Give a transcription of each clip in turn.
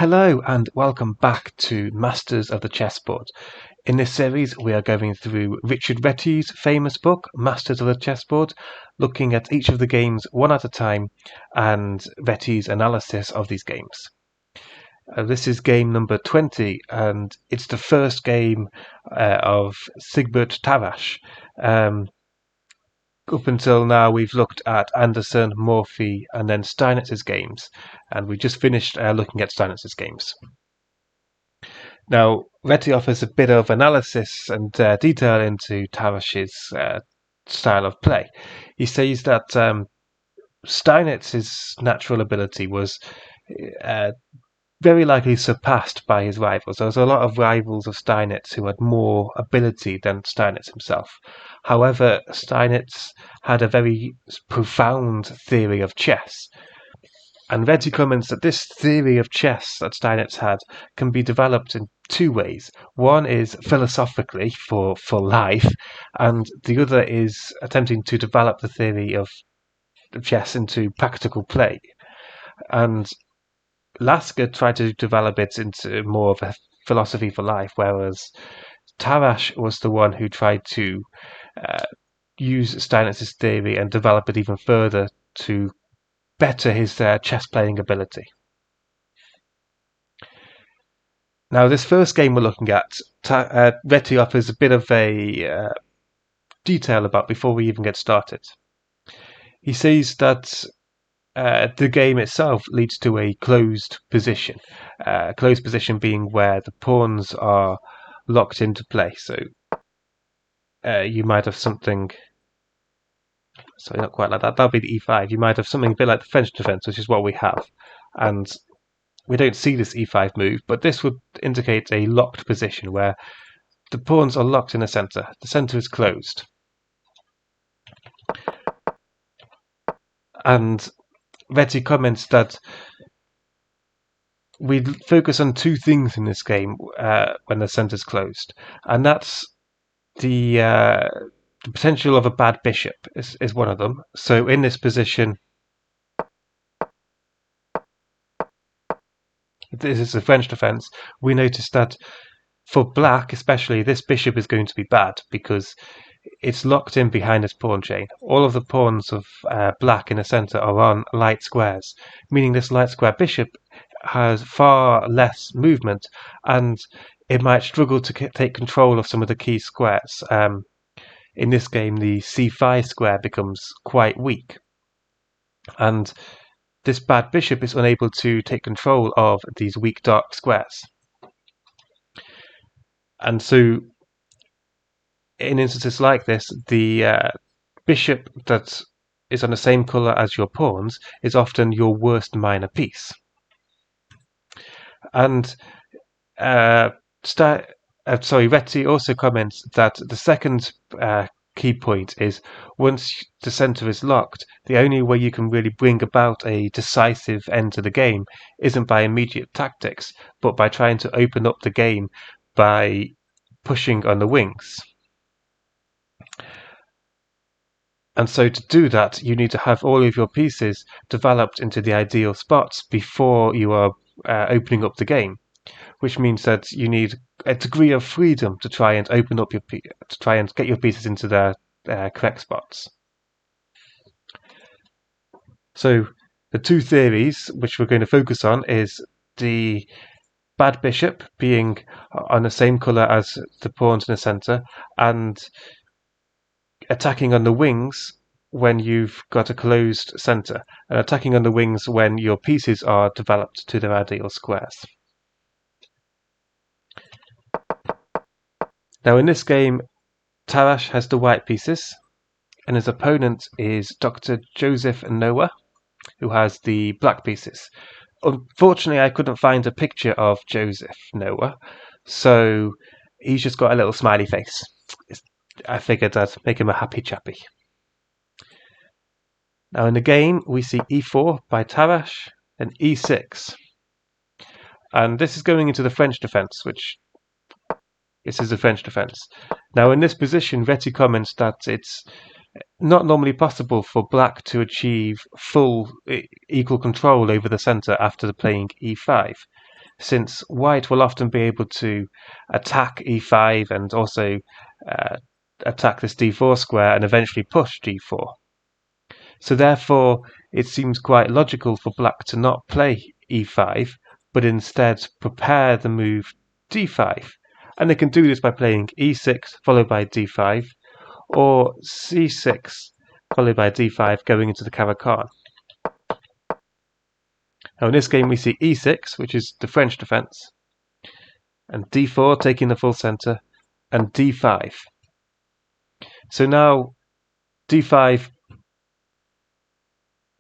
Hello and welcome back to Masters of the Chessboard. In this series we are going through Richard Reti's famous book, Masters of the Chessboard, looking at each of the games one at a time and Reti's analysis of these games. This is game number 20 and it's the first game of Siegbert Tarrasch. Up until now we've looked at Anderson, Morphy and then Steinitz's games, and we just finished looking at Steinitz's games. Now Reti offers a bit of analysis and detail into Tarrasch's style of play. He says that Steinitz's natural ability was very likely surpassed by his rivals. There was a lot of rivals of Steinitz who had more ability than Steinitz himself. However, Steinitz had a very profound theory of chess. And Reti comments that this theory of chess that Steinitz had can be developed in two ways. One is philosophically for life, and the other is attempting to develop the theory of chess into practical play. And Lasker tried to develop it into more of a philosophy for life, whereas Tarrasch was the one who tried to use Steinitz's theory and develop it even further to better his chess playing ability. Now, this first game we're looking at, Reti offers a bit of a detail about before we even get started. He says that the game itself leads to a closed position. Closed position being where the pawns are locked into play. So you might have something. Sorry, not quite like that. That'll be the e5. You might have something a bit like the French defense, which is what we have, and we don't see this e5 move, but this would indicate a locked position where the pawns are locked in the center. The center is closed, and Reti comments that we focus on two things in this game when the center is closed, and that's the potential of a bad bishop is one of them. So in this position, this is the French defense, we notice that for black especially, this bishop is going to be bad because it's locked in behind this pawn chain. All of the pawns of black in the center are on light squares, meaning this light square bishop has far less movement and it might struggle to take control of some of the key squares. In this game, the c5 square becomes quite weak, and this bad bishop is unable to take control of these weak dark squares. And so in instances like this, the bishop that is on the same color as your pawns is often your worst minor piece. And Reti also comments that the second key point is once the center is locked, the only way you can really bring about a decisive end to the game isn't by immediate tactics, but by trying to open up the game by pushing on the wings. And so to do that, you need to have all of your pieces developed into the ideal spots before you are opening up the game, which means that you need a degree of freedom to try and open up to try and get your pieces into their correct spots. So the two theories which we're going to focus on is the bad bishop being on the same color as the pawns in the center and attacking on the wings when you've got a closed center, and attacking on the wings when your pieces are developed to their ideal squares. Now in this game, Tarrasch has the white pieces, and his opponent is Dr. Josef Noa, who has the black pieces. Unfortunately, I couldn't find a picture of Josef Noa, so he's just got a little smiley face. I figured I'd make him a happy chappy. Now in the game, we see e4 by Tarrasch and e6. And this is going into the French defense, which this is the French defense. Now in this position, Reti comments that it's not normally possible for black to achieve full equal control over the center after playing e5. since white will often be able to attack e5 and also attack this d4 square and eventually push d4. So therefore, it seems quite logical for black to not play e5, but instead prepare the move d5. And they can do this by playing e6 followed by d5, or c6 followed by d5 going into the Caro-Kann. Now in this game we see e6, which is the French defense, and d4 taking the full center, and d5. So now d5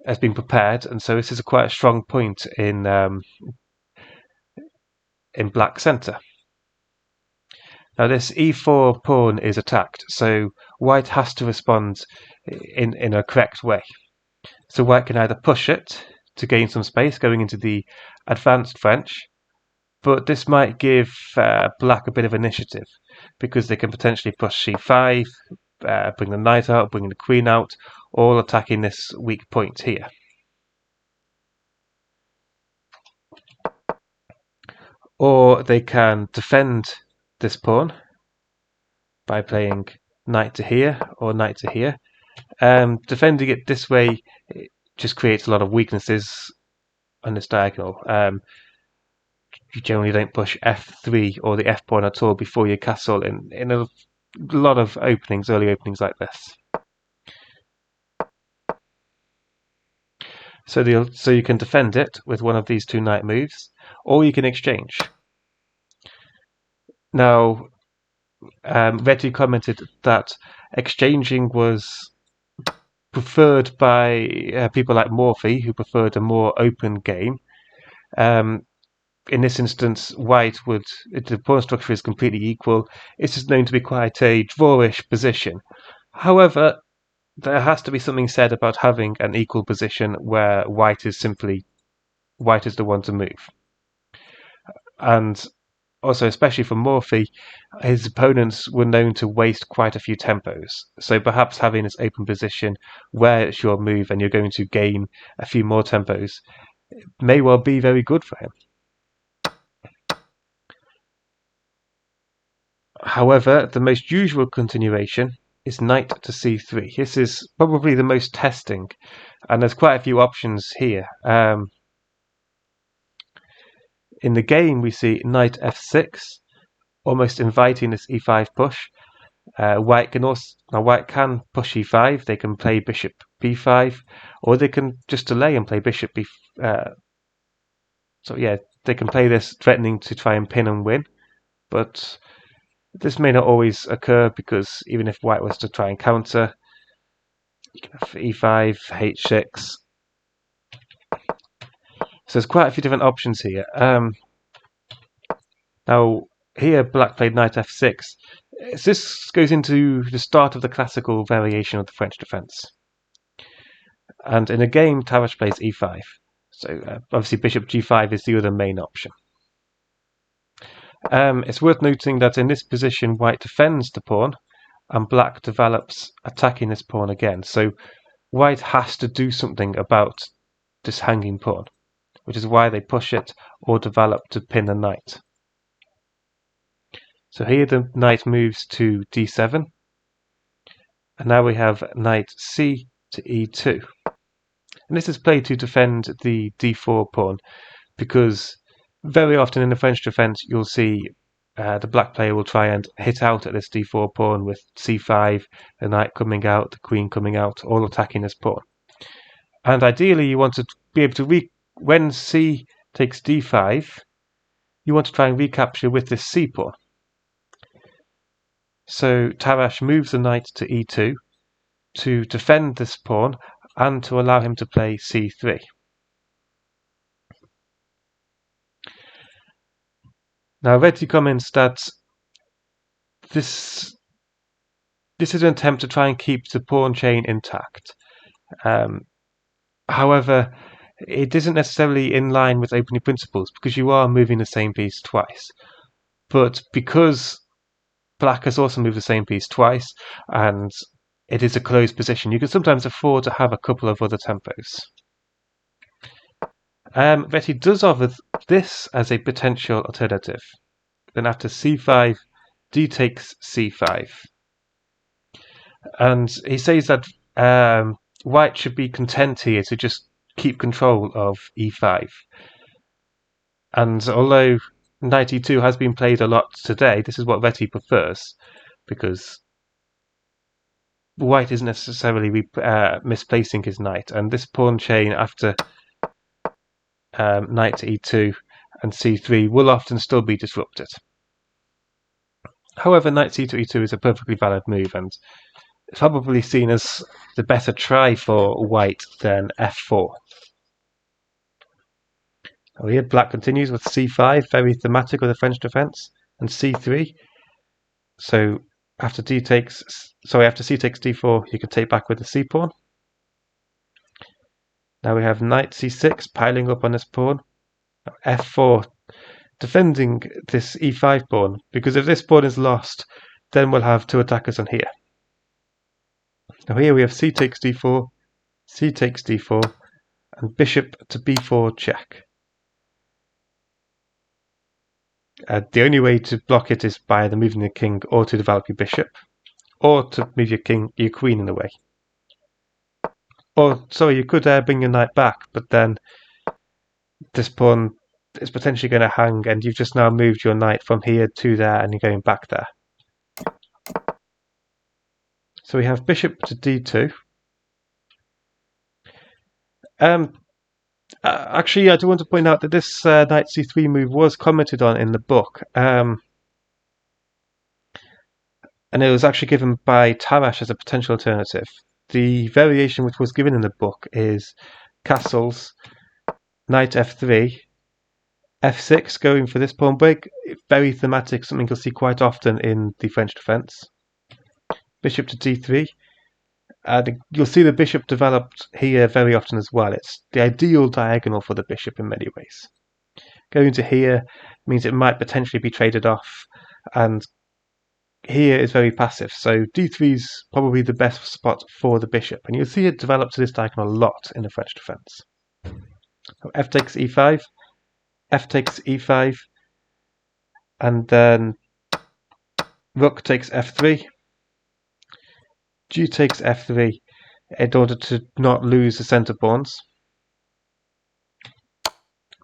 has been prepared, and so this is quite a strong point in black center. Now this e4 pawn is attacked, so white has to respond in a correct way. So white can either push it to gain some space going into the advanced French, but this might give black a bit of initiative because they can potentially push c5, bring the knight out, bring the queen out, all attacking this weak point here. Or they can defend this pawn by playing knight to here or knight to here. Defending it this way it just creates a lot of weaknesses on this diagonal. You generally don't push f3 or the f pawn at all before your castle in a lot of openings, early openings like this. So you can defend it with one of these two knight moves, or you can exchange. Now, Reti commented that exchanging was preferred by people like Morphy, who preferred a more open game. In this instance, white the pawn structure is completely equal. It's just known to be quite a drawish position. However, there has to be something said about having an equal position where white is the one to move. And also, especially for Morphy, his opponents were known to waste quite a few tempos. So perhaps having this open position where it's your move and you're going to gain a few more tempos may well be very good for him. However, the most usual continuation is knight to c3. This is probably the most testing, and there's quite a few options here. In the game, we see knight f6, almost inviting this e5 push. White can push e5. They can play bishop b5, or they can just delay and play bishop b. So yeah, they can play this, threatening to try and pin and win, but this may not always occur because even if white was to try and counter, you can have e5, h6. So there's quite a few different options here. Now here black played knight f6. This goes into the start of the classical variation of the French defense. And in a game, Tarrasch plays e5. So obviously bishop g5 is the other main option. It's worth noting that in this position, white defends the pawn, and black develops attacking this pawn again. So white has to do something about this hanging pawn, which is why they push it or develop to pin the knight. So here the knight moves to d7, and now we have knight c to e2. And this is played to defend the d4 pawn, because very often in the French defense you'll see the black player will try and hit out at this d4 pawn with c5, the knight coming out, the queen coming out, all attacking this pawn. And ideally you want to be able to, when c takes d5, you want to try and recapture with this c pawn. So Tarrasch moves the knight to e2 to defend this pawn and to allow him to play c3. Now Reti comments that this is an attempt to try and keep the pawn chain intact. However, it isn't necessarily in line with opening principles because you are moving the same piece twice. But because black has also moved the same piece twice and it is a closed position, you can sometimes afford to have a couple of other tempos. Reti does offer this as a potential alternative. Then after c5, d takes c5. And he says that white should be content here to just keep control of e5. And although knight e2 has been played a lot today, this is what Reti prefers, because white isn't necessarily misplacing his knight, and this pawn chain after knight to e2 and c3 will often still be disrupted. However, knight c to e2 is a perfectly valid move, and it's probably seen as the better try for white than f4. So here black continues with c5, very thematic with the French defense, and c3. So after c takes d4, you can take back with the c pawn. Now we have knight c6 piling up on this pawn. f4 defending this e5 pawn, because if this pawn is lost, then we'll have two attackers on here. Now here we have c takes d4, c takes d4, and bishop to b4 check. The only way to block it is by either moving the king or to develop your bishop, or to move your queen in the way. Or, sorry, you could bring your knight back, but then this pawn is potentially going to hang, and you've just now moved your knight from here to there, and you're going back there. So we have bishop to d2. Actually, I do want to point out that this knight c3 move was commented on in the book, and it was actually given by Tarrasch as a potential alternative. The variation which was given in the book is castles, knight f3, f6 going for this pawn break, very thematic, something you'll see quite often in the French defense. Bishop to d3. You'll see the bishop developed here very often as well. It's the ideal diagonal for the bishop in many ways. Going to here means it might potentially be traded off, and here is very passive, so d3 is probably the best spot for the bishop, and you'll see it develop to this diagonal a lot in the French defense. So f takes e5, f takes e5, and then rook takes f3, g takes f3 in order to not lose the centre pawns.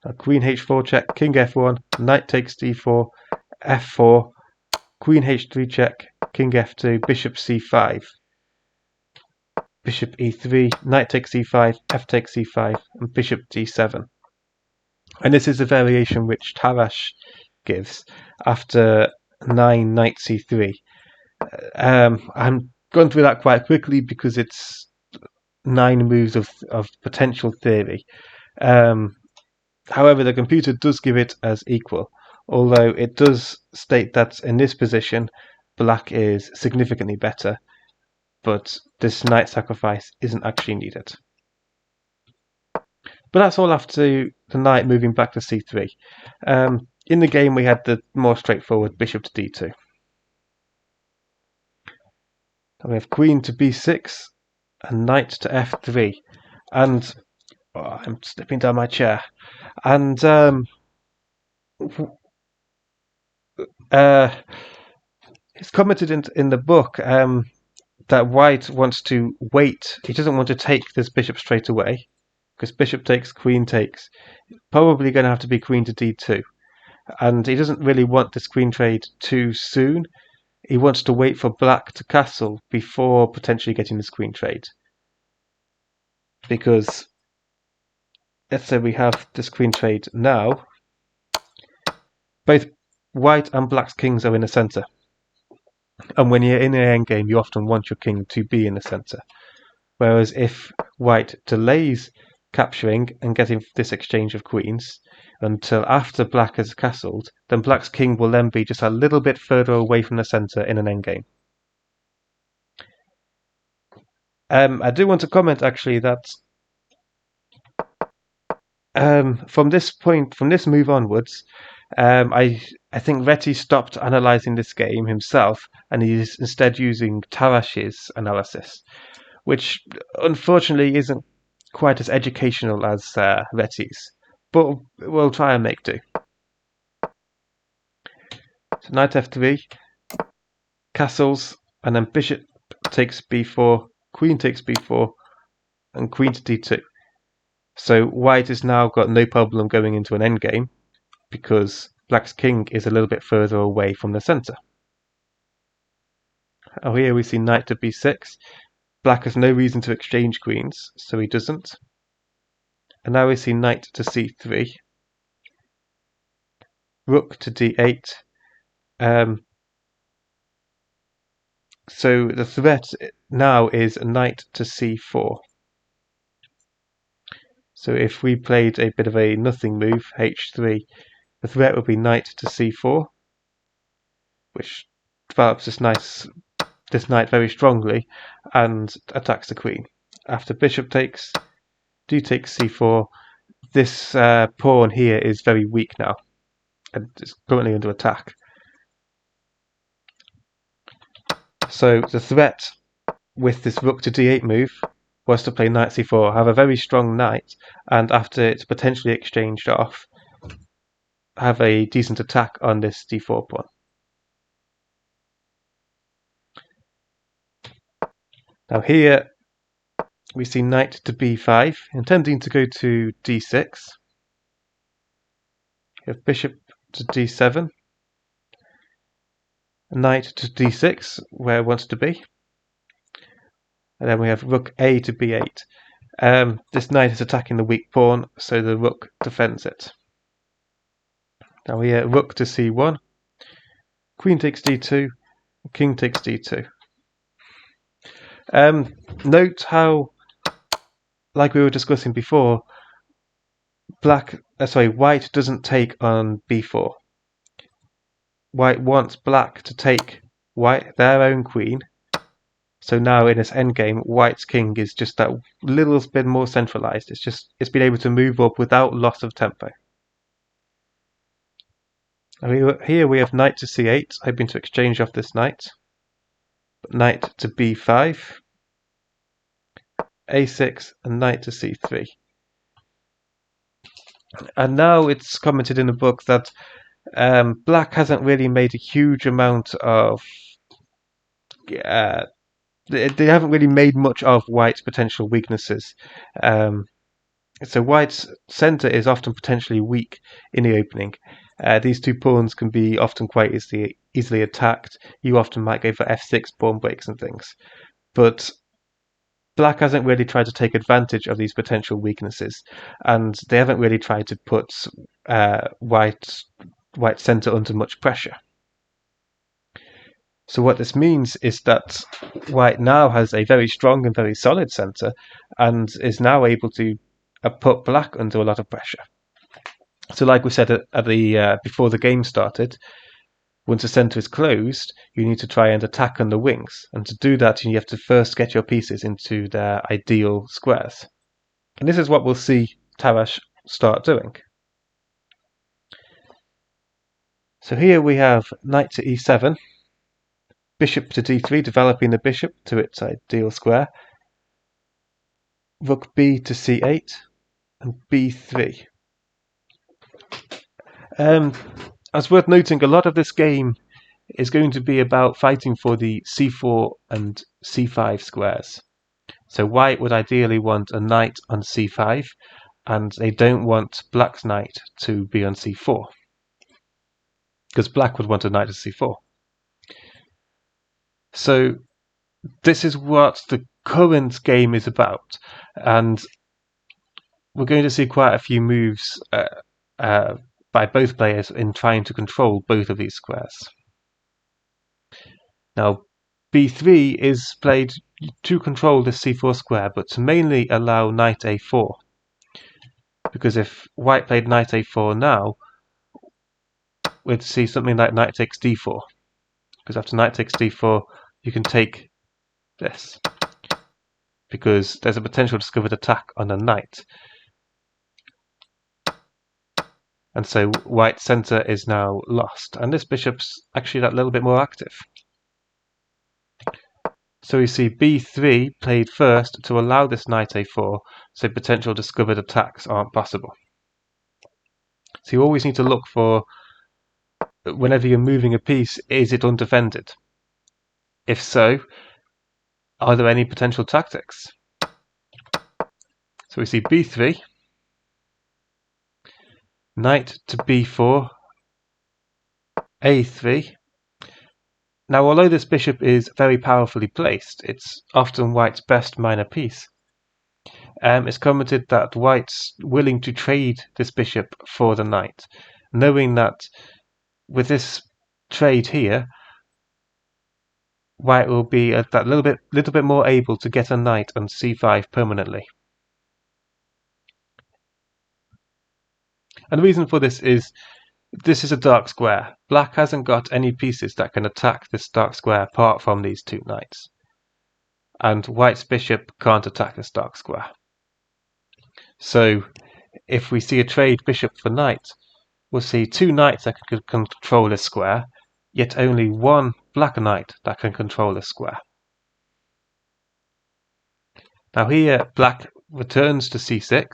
Now, queen h4 check, king f1, knight takes d4, f4, queen h3 check, king f2, bishop c5, bishop e3, knight takes e5, f takes e5, and bishop d7. And this is a variation which Tarrasch gives after 9 knight c3. I'm going through that quite quickly because it's 9 moves of potential theory. However, the computer does give it as equal, although it does state that in this position black is significantly better, but this knight sacrifice isn't actually needed. But that's all after the knight moving back to c3. In the game we had the more straightforward bishop to d2. Then we have queen to b6 and knight to f3, and I'm slipping down my chair, and it's commented in the book that white wants to wait. He doesn't want to take this bishop straight away, because bishop takes, queen takes, probably going to have to be queen to d2, and he doesn't really want this queen trade too soon. He wants to wait for black to castle before potentially getting this queen trade, because let's say we have this queen trade now, both white and black's kings are in the centre, and when you're in an endgame you often want your king to be in the centre, whereas if white delays capturing and getting this exchange of queens until after black has castled, then black's king will then be just a little bit further away from the centre in an endgame. I do want to comment actually that from this move onwards, I think Reti stopped analysing this game himself, and he's instead using Tarrasch's analysis, which unfortunately isn't quite as educational as Reti's. but we'll try and make do. So knight f3, castles, and then bishop takes b4, queen takes b4, and queen to d2. So white has now got no problem going into an endgame because black's king is a little bit further away from the centre. Oh, here we see knight to b6. Black has no reason to exchange queens, so he doesn't. And now we see knight to c3, rook to d8. So the threat now is knight to c4. So if we played a bit of a nothing move, h3, the threat would be knight to c4, which develops this knight very strongly and attacks the queen. After bishop takes, d takes c4, this pawn here is very weak now and it's currently under attack. So the threat with this rook to d8 move was to play knight c4, have a very strong knight, and after it's potentially exchanged off, have a decent attack on this d4 pawn. Now here we see knight to b5, intending to go to d6. We have bishop to d7, knight to d6, where it wants to be. And then we have rook a to b8. This knight is attacking the weak pawn, so the rook defends it. Now here, rook to c1, queen takes d2, king takes d2. Note how, like we were discussing before, white doesn't take on b4. White wants black to take their own queen. So now in this endgame, white's king is just that little bit more centralized. It's been able to move up without loss of tempo. Here we have knight to c8, hoping to exchange off this knight. Knight to b5, a6, and knight to c3. And now it's commented in the book that black hasn't really made a huge amount of they haven't really made much of white's potential weaknesses. So white's centre is often potentially weak in the opening. These two pawns can be often quite easily attacked. You often might go for f6 pawn breaks and things. But black hasn't really tried to take advantage of these potential weaknesses, and they haven't really tried to put white's centre under much pressure. So what this means is that white now has a very strong and very solid centre, and is now able to put black under a lot of pressure. So like we said at the before the game started, once the centre is closed, you need to try and attack on the wings, and to do that you have to first get your pieces into their ideal squares. And this is what we'll see Tarrasch start doing. So here we have knight to e7, bishop to d3, developing the bishop to its ideal square, rook b to c8, and b3. As worth noting, a lot of this game is going to be about fighting for the c4 and c5 squares. So white would ideally want a knight on c5, and they don't want black's knight to be on c4, because black would want a knight to c4. So this is what the current game is about, and we're going to see quite a few moves by both players in trying to control both of these squares. Now b3 is played to control this c4 square, but to mainly allow knight a4, because if white played knight a4 now, we'd see something like knight takes d4, because after knight takes d4 you can take this, because there's a potential discovered attack on a knight. And so white's centre is now lost, and this bishop's actually that little bit more active. So we see b3 played first to allow this knight a4, so potential discovered attacks aren't possible. So you always need to look for, whenever you're moving a piece, is it undefended? If so, are there any potential tactics? So we see b3, knight to b4, a3. Now, although this bishop is very powerfully placed, it's often white's best minor piece. It's commented that white's willing to trade this bishop for the knight, knowing that with this trade here, white will be that little bit more able to get a knight on c5 permanently. And the reason for this is a dark square. Black hasn't got any pieces that can attack this dark square apart from these two knights. And white's bishop can't attack this dark square. So if we see a trade bishop for knight, we'll see two knights that can control this square, yet only one black knight that can control this square. Now here black returns to c6,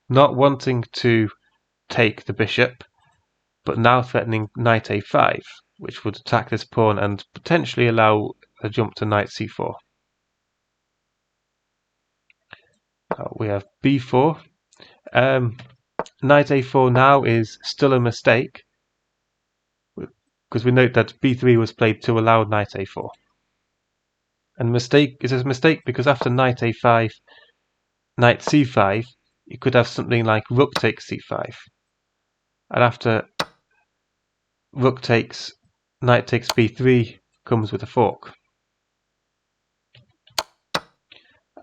not wanting to take the bishop, but now threatening knight a5, which would attack this pawn and potentially allow a jump to knight c4. We have b4. Knight a4 now is still a mistake, because we note that b3 was played to allow knight a4. And mistake is a mistake because after knight a5, knight c5, you could have something like rook takes c5. And after rook takes, knight takes b3 comes with a fork.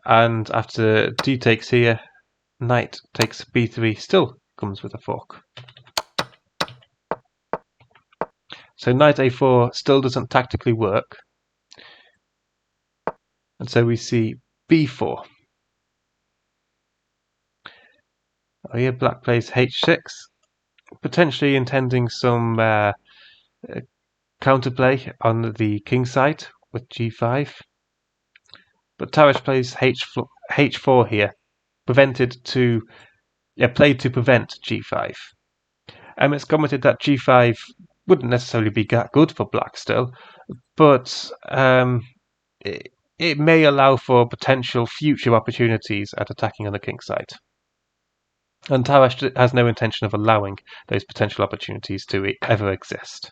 And after d takes here, knight takes b3 still comes with a fork. So knight a4 still doesn't tactically work. And so we see b4. Here black plays h6, potentially intending some counterplay on the king side with g5. But Tarrasch plays h4 here, played to prevent g5. It's commented that g5 wouldn't necessarily be that good for black still, but it may allow for potential future opportunities at attacking on the king side. And Tarrasch has no intention of allowing those potential opportunities to ever exist.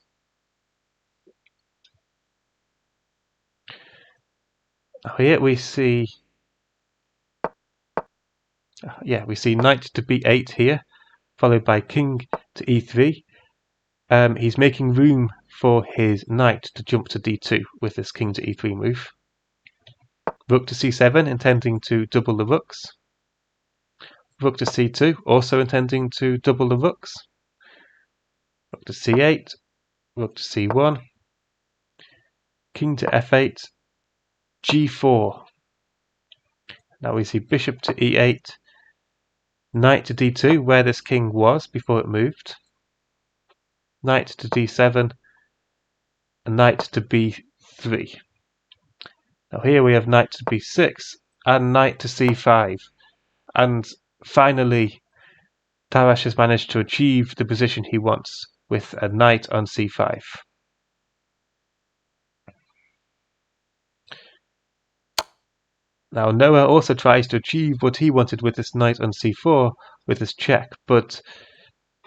Here we see knight to b8 here, followed by king to e3. He's making room for his knight to jump to d2 with this king to e3 move. Rook to c7, intending to double the rooks. Rook to c2, also intending to double the rooks. Rook to c8, rook to c1, king to f8, g4. Now we see bishop to e8, knight to d2, where this king was before it moved, knight to d7, and knight to b3. Now here we have knight to b6 and knight to c5, and finally Tarrasch has managed to achieve the position he wants with a knight on c5. Now Noa also tries to achieve what he wanted with this knight on c4 with his check, but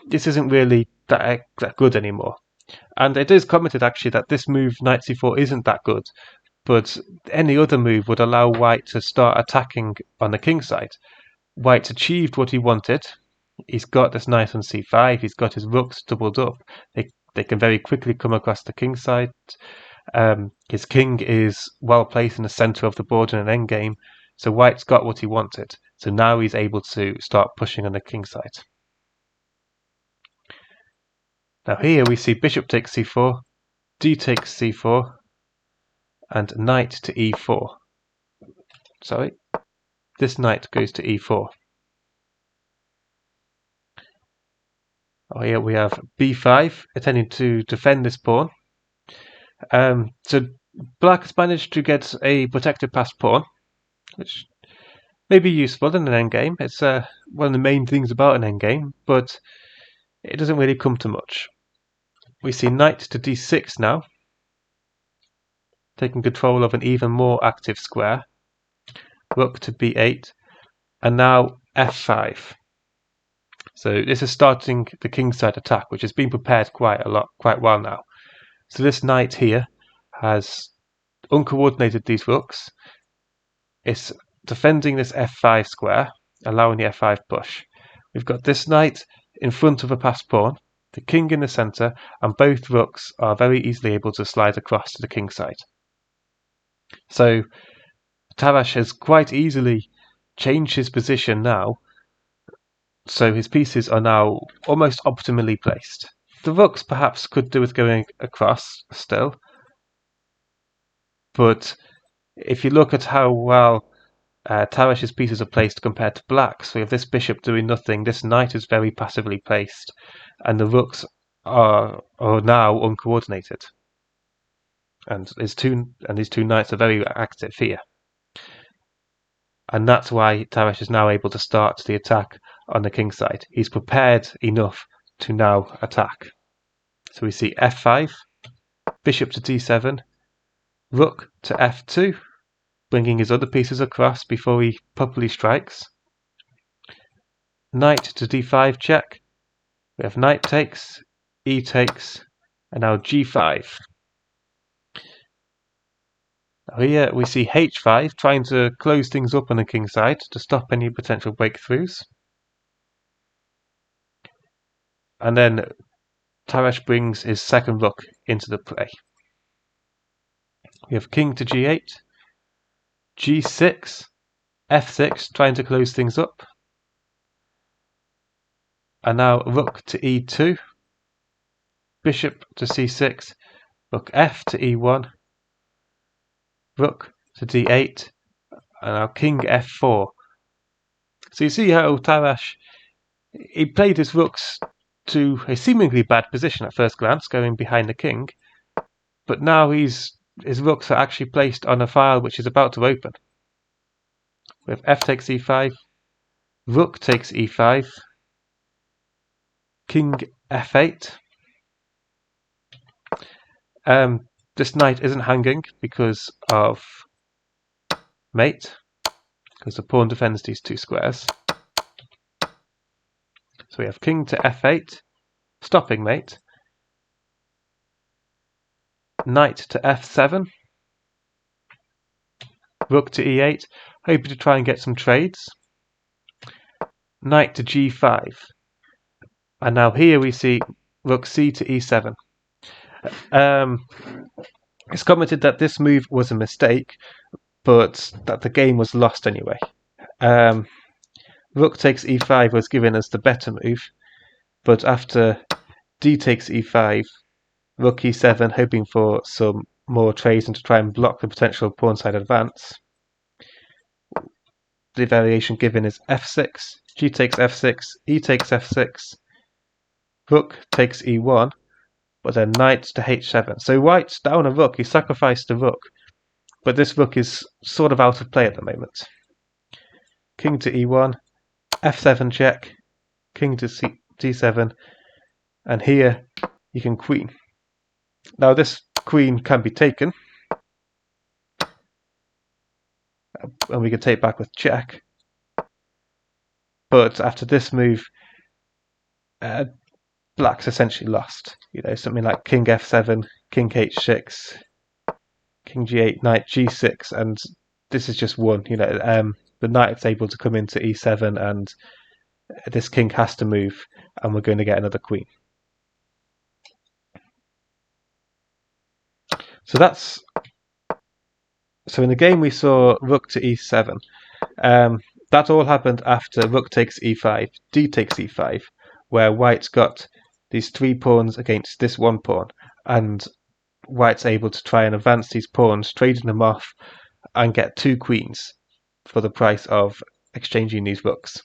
this isn't really that good anymore. And it is commented actually that this move knight c4 isn't that good, but any other move would allow white to start attacking on the king side. White's achieved what he wanted. He's got this knight on c5, he's got his rooks doubled up. They can very quickly come across the king side. His king is well placed in the center of the board in an endgame, so white's got what he wanted. So now he's able to start pushing on the king side. Now here we see bishop takes c4, d takes c4, and knight to e4. Sorry, this knight goes to e4. Here we have b5, intending to defend this pawn. So black has managed to get a protected passed pawn, which may be useful in an endgame. It's one of the main things about an endgame, but it doesn't really come to much. We see knight to d6 now, taking control of an even more active square. Rook to b8, and now f5. So this is starting the kingside attack, which has been prepared quite well now. So this knight here has uncoordinated these rooks. It's defending this f5 square, allowing the f5 push. We've got this knight in front of a passed pawn, the king in the centre, and both rooks are very easily able to slide across to the kingside. So Tarrasch has quite easily changed his position now, so his pieces are now almost optimally placed. The rooks perhaps could do with going across still, but if you look at how well Tarrasch's pieces are placed compared to black's, we have this bishop doing nothing, this knight is very passively placed, and the rooks are now uncoordinated. And these two knights are very active here. And that's why Tarrasch is now able to start the attack on the king side. He's prepared enough to now attack. So we see f5, bishop to d7, rook to f2, bringing his other pieces across before he properly strikes. Knight to d5 check. We have knight takes, e takes, and now g5. Now here we see h5, trying to close things up on the king side to stop any potential breakthroughs. And then Tarrasch brings his second rook into the play. We have king to g8, g6, f6, trying to close things up. And now rook to e2, bishop to c6, rook f to e1, rook to d8, and now king f4. So you see how Tarrasch, he played his rooks to a seemingly bad position at first glance, going behind the king, but now his rooks are actually placed on a file which is about to open. We have f takes e5, rook takes e5, king f8. This knight isn't hanging because of mate, because the pawn defends these two squares. So we have king to f8, stopping mate, knight to f7, rook to e8, hoping to try and get some trades, knight to g5, and now here we see rook c to e7. It's commented that this move was a mistake, but that the game was lost anyway. Rook takes e5 was given as the better move, but after d takes e5, rook e7, hoping for some more trades and to try and block the potential pawn side advance. The variation given is f6, g takes f6, e takes f6, rook takes e1, but then knight to h7. So white's down a rook, he sacrificed the rook, but this rook is sort of out of play at the moment. King to e1, f7 check, king to d7, and here you can queen. Now this queen can be taken, and we can take back with check, but after this move, black's essentially lost. You know, something like king f7, king h6, king g8, knight g6, and this is just one. You know, the knight's able to come into e7, and this king has to move, and we're going to get another queen. So in the game we saw rook to e7. That all happened after rook takes e5, d takes e5, where white's got these three pawns against this one pawn, and white's able to try and advance these pawns, trading them off, and get two queens for the price of exchanging these rooks.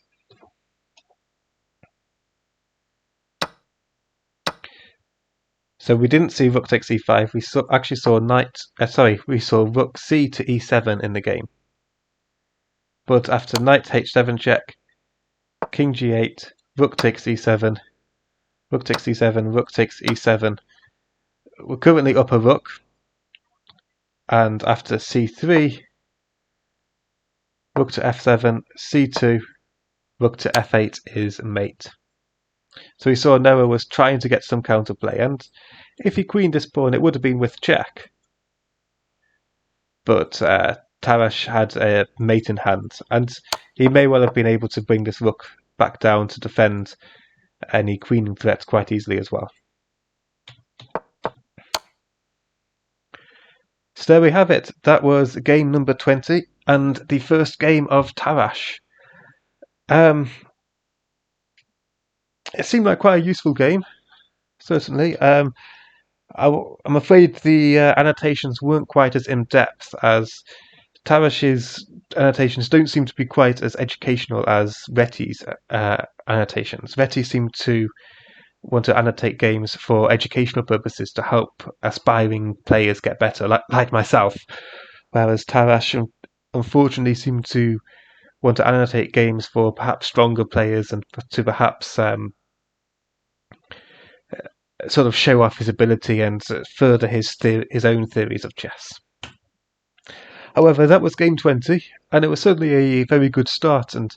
So we didn't see rook takes e5. We actually saw we saw rook c to e7 in the game. But after knight h7 check, king g8, rook takes e7, rook takes c7, rook takes e7. We're currently up a rook, and after c3, rook to f7, c2, rook to f8 is mate. So we saw Noa was trying to get some counterplay, and if he queened this pawn, it would have been with check. But Tarrasch had a mate in hand, and he may well have been able to bring this rook back down to defend any queening threats quite easily as well. So there we have it. That was game number 20 and the first game of Tarrasch. It seemed like quite a useful game, certainly. I'm afraid the annotations weren't quite as in-depth, as Tarrasch's annotations don't seem to be quite as educational as Reti's annotations. Reti seemed to want to annotate games for educational purposes to help aspiring players get better, like myself, whereas Tarrasch unfortunately seemed to want to annotate games for perhaps stronger players and to perhaps sort of show off his ability and further his own theories of chess. However, that was game 20, and it was certainly a very good start, and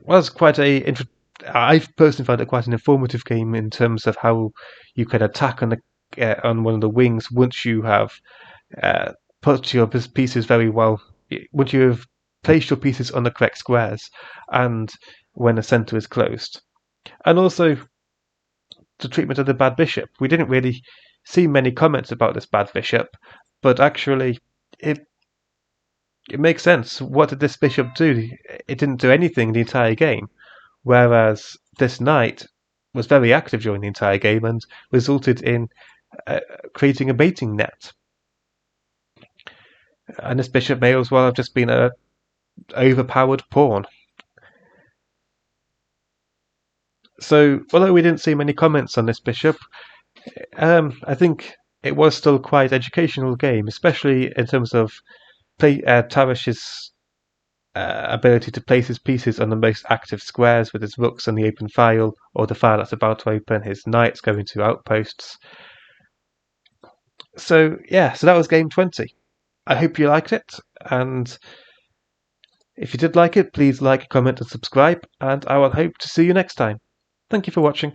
was quite I personally found it quite an informative game in terms of how you can attack on one of the wings once you have put your pieces very well. Once you have placed your pieces on the correct squares, and when the centre is closed, and also the treatment of the bad bishop. We didn't really see many comments about this bad bishop, but actually it makes sense. What did this bishop do? It didn't do anything the entire game, whereas this knight was very active during the entire game and resulted in creating a mating net. And this bishop may as well have just been an overpowered pawn. So, although we didn't see many comments on this bishop, I think it was still quite an educational game, especially in terms of Tarrasch's ability to place his pieces on the most active squares with his rooks on the open file, or the file that's about to open, his knights going to outposts. So, yeah, so that was game 20. I hope you liked it, and if you did like it, please like, comment, and subscribe, and I will hope to see you next time. Thank you for watching.